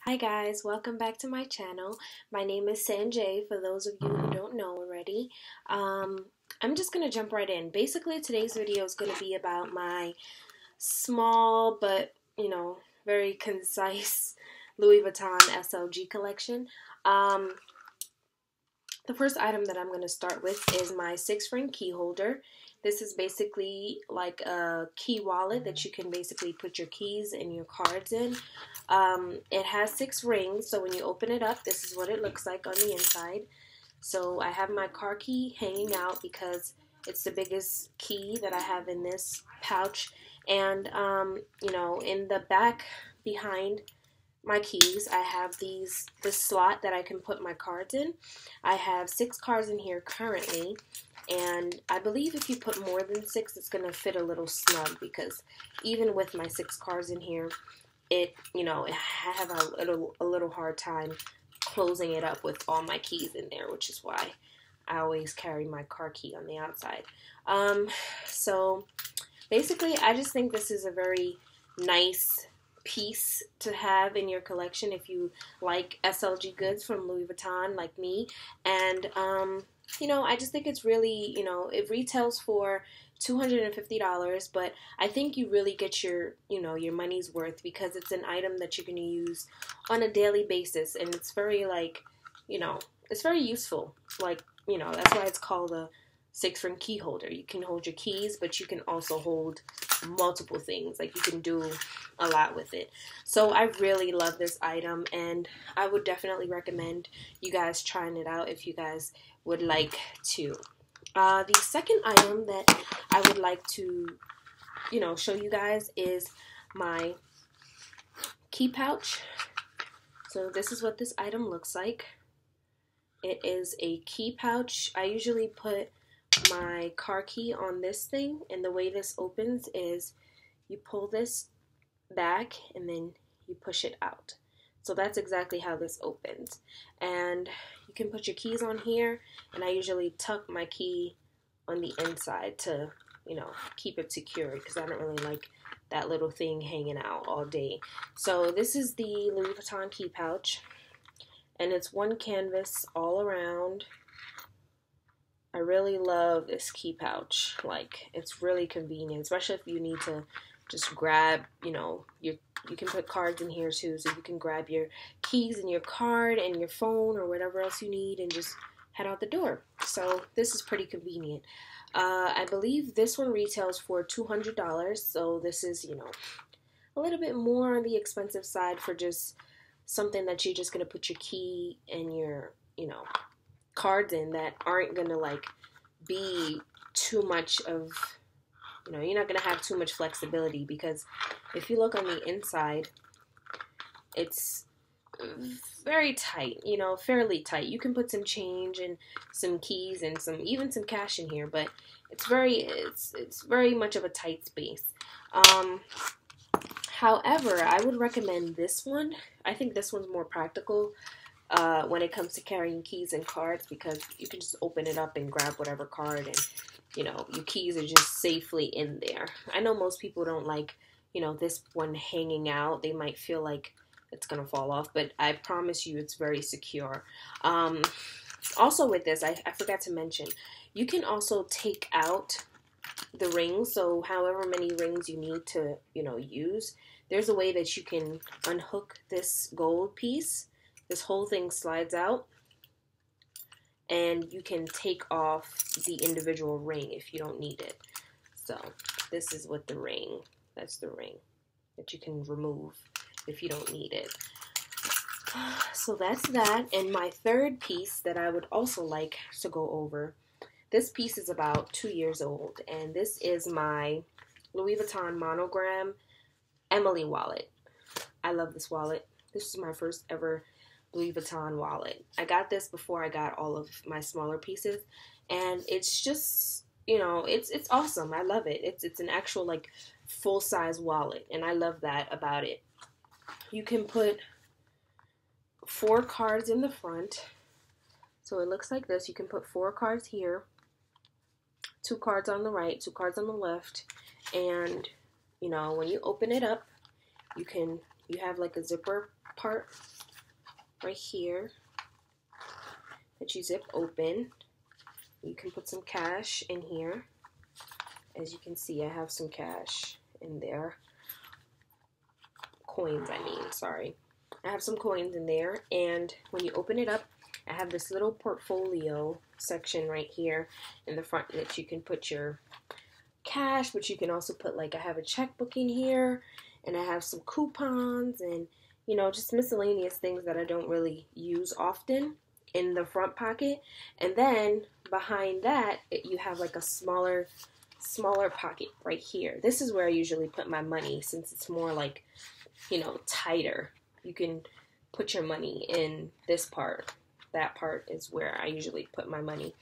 Hi guys, welcome back to my channel. My name is Sanjay, for those of you who don't know already. I'm just going to jump right in. Basically, today's video is going to be about my small but, very concise Louis Vuitton SLG collection. The first item that I'm going to start with is my 6-ring key holder. This is basically like a key wallet that you can basically put your keys and your cards in. It has 6 rings, so when you open it up, this is what it looks like on the inside. So I have my car key hanging out because it's the biggest key that I have in this pouch. And, in the back behind my keys, I have this slot that I can put my cards in. I have 6 cards in here currently, and I believe if you put more than 6, it's going to fit a little snug, because even with my 6 cards in here, I have a little hard time closing it up with all my keys in there, which is why I always carry my car key on the outside. So basically, I just think this is a very nice piece to have in your collection if you like SLG goods from Louis Vuitton like me. And I just think it's really, it retails for $250, but I think you really get your money's worth, because it's an item that you're going to use on a daily basis, and it's very it's very useful. That's why it's called a 6-ring key holder. You can hold your keys, but you can also hold multiple things. Like, you can do a lot with it. So I really love this item, and I would definitely recommend you guys trying it out if you guys would like to. The second item that I would like to, show you guys is my key pouch. So this is what this item looks like. It is a key pouch. I usually put my car key on this thing, and the way this opens is you pull this back and then you push it out. So that's exactly how this opens. And you can put your keys on here, and I usually tuck my key on the inside to, keep it secure, because I don't really like that little thing hanging out all day. So this is the Louis Vuitton key pouch, and it's one canvas all around. I really love this key pouch. Like, it's really convenient, especially if you need to just grab, you can put cards in here too, so you can grab your keys and your card and your phone or whatever else you need and just head out the door. So this is pretty convenient. I believe this one retails for $200, so this is, a little bit more on the expensive side for just something that you're just going to put your key and your, cards in that aren't going to, be too much of, you're not going to have too much flexibility, because if you look on the inside, it's very tight, fairly tight. You can put some change and some keys and even some cash in here, but it's very much of a tight space. However, I would recommend this one. I think this one's more practical when it comes to carrying keys and cards, because you can just open it up and grab whatever card, and your keys are just safely in there. I know most people don't like this one hanging out. They might feel like it's gonna fall off, but I promise you it's very secure. Also with this, I forgot to mention, you can also take out the rings. So however many rings you need to use, there's a way that you can unhook this gold piece. This whole thing slides out, and you can take off the individual ring if you don't need it. So this is what that's the ring that you can remove if you don't need it. So that's that. And my third piece that I would also like to go over, this piece is about 2 years old, and this is my Louis Vuitton monogram Emilie wallet. I love this wallet. This is my first ever Louis Vuitton wallet. I got this before I got all of my smaller pieces, and it's just, it's awesome. I love it. It's an actual full-size wallet, and I love that about it. You can put 4 cards in the front, so it looks like this. You can put 4 cards here, 2 cards on the right, 2 cards on the left, and when you open it up, you have like a zipper part right here that you zip open. You can put some cash in here. As you can see, I have some cash in there. Coins, I mean, sorry. I have some coins in there, and when you open it up, I have this little portfolio section right here in the front that you can put your cash, but you can also put, like, I have a checkbook in here, and I have some coupons, and, you know, just miscellaneous things that I don't really use often in the front pocket. And then behind that, you have like a smaller pocket right here. This is where I usually put my money, since it's more like, you know, tighter. You can put your money in this part. That part is where I usually put my money.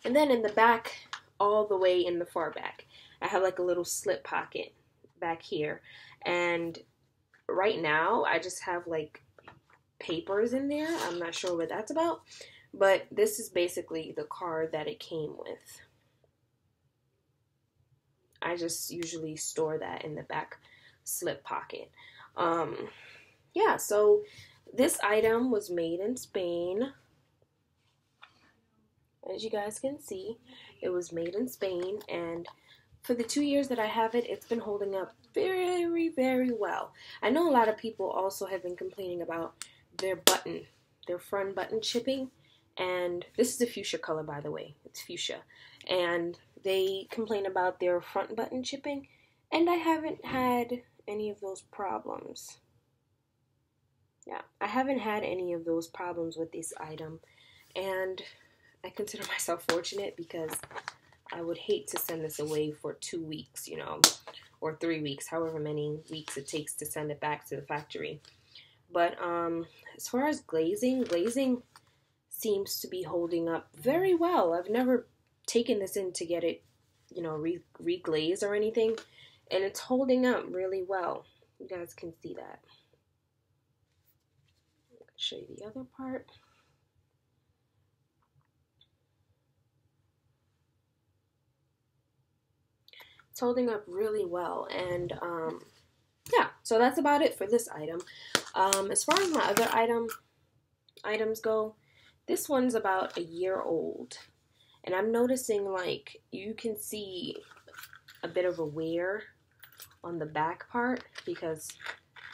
And then in the back, all the way in the far back, I have like a little slip pocket back here. And right now, I just have like papers in there. I'm not sure what that's about, but this is basically the card that it came with. I just usually store that in the back slip pocket. Yeah, so this item was made in Spain. As you guys can see, it was made in Spain, and for the 2 years that I have it, it's been holding up very, very well. I know a lot of people also have been complaining about their front button chipping, and this is a fuchsia color, by the way. It's fuchsia, and they complain about their front button chipping, and I haven't had any of those problems. Yeah, I haven't had any of those problems with this item, and I consider myself fortunate, because I would hate to send this away for 2 weeks, you know, or 3 weeks, however many weeks it takes to send it back to the factory. But as far as glazing seems to be holding up very well. I've never taken this in to get it, you know, re-glazed or anything, and it's holding up really well. You guys can see that. I'll show you the other part. It's holding up really well, and yeah, so that's about it for this item. As far as my other items go, this one's about a year old, and I'm noticing, like, you can see a bit of a wear on the back part, because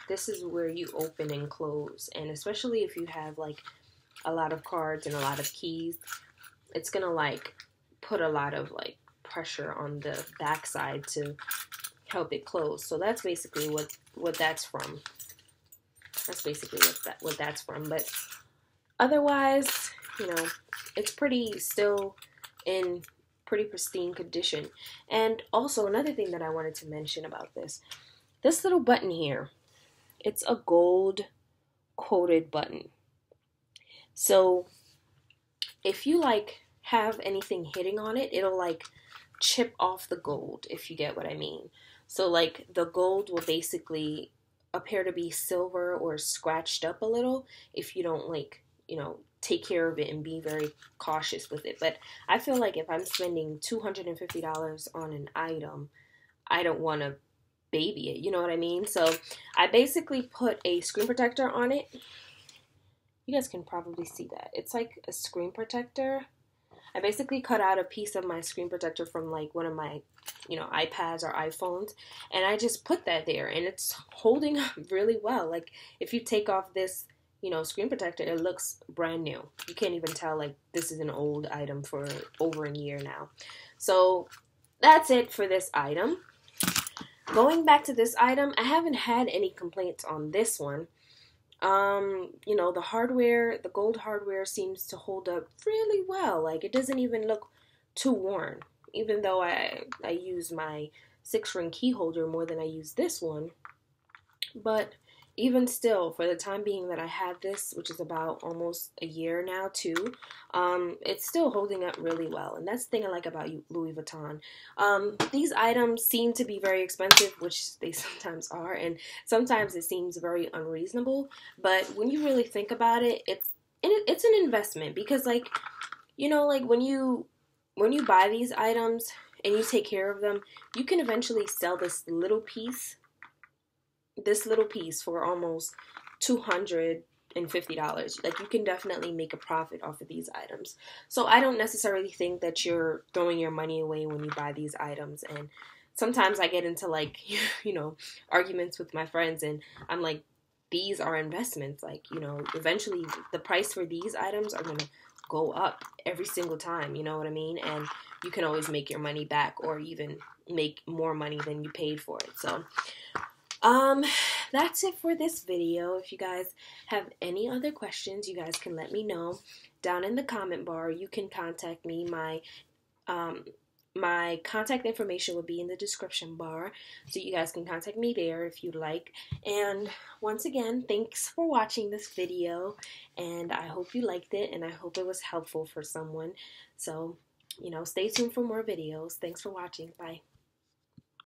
this is where you open and close, and especially if you have like a lot of cards and a lot of keys, it's gonna like put a lot of like pressure on the back side to help it close. So that's basically what that's from. That's basically what that's from. But otherwise, you know, it's still in pretty pristine condition. And also another thing that I wanted to mention about this little button here, it's a gold coated button. So if you like have anything hitting on it, it'll like chip off the gold, if you get what I mean. So like the gold will basically appear to be silver or scratched up a little if you don't, like, you know, take care of it and be very cautious with it. But I feel like if I'm spending $250 on an item, I don't want to baby it, you know what I mean? So I basically put a screen protector on it. You guys can probably see that. It's like a screen protector. I basically cut out a piece of my screen protector from like one of my, you know, iPads or iPhones, and I just put that there, and it's holding up really well. Like if you take off this, you know, screen protector, it looks brand new. You can't even tell like this is an old item for over a year now. So that's it for this item. Going back to this item, I haven't had any complaints on this one. You know, the hardware, the gold hardware seems to hold up really well. Like it doesn't even look too worn, even though I use my 6-ring key holder more than I use this one. But even still, for the time being that I had this, which is about almost a year now too, it's still holding up really well. And that's the thing I like about Louis Vuitton. These items seem to be very expensive, which they sometimes are, and sometimes it seems very unreasonable. But when you really think about it, it's an investment, because, like, you know, like when you buy these items and you take care of them, you can eventually sell this little piece for almost $250. Like, you can definitely make a profit off of these items. So I don't necessarily think that you're throwing your money away when you buy these items. And sometimes I get into, like, arguments with my friends, and I'm like, these are investments. Like, eventually the price for these items are going to go up every single time, you know what I mean? And you can always make your money back, or even make more money than you paid for it. So that's it for this video. If you guys have any other questions, you guys can let me know down in the comment bar. You can contact me. My contact information will be in the description bar, so you guys can contact me there if you'd like. And once again, thanks for watching this video, and I hope you liked it, and I hope it was helpful for someone. So, stay tuned for more videos. Thanks for watching. Bye.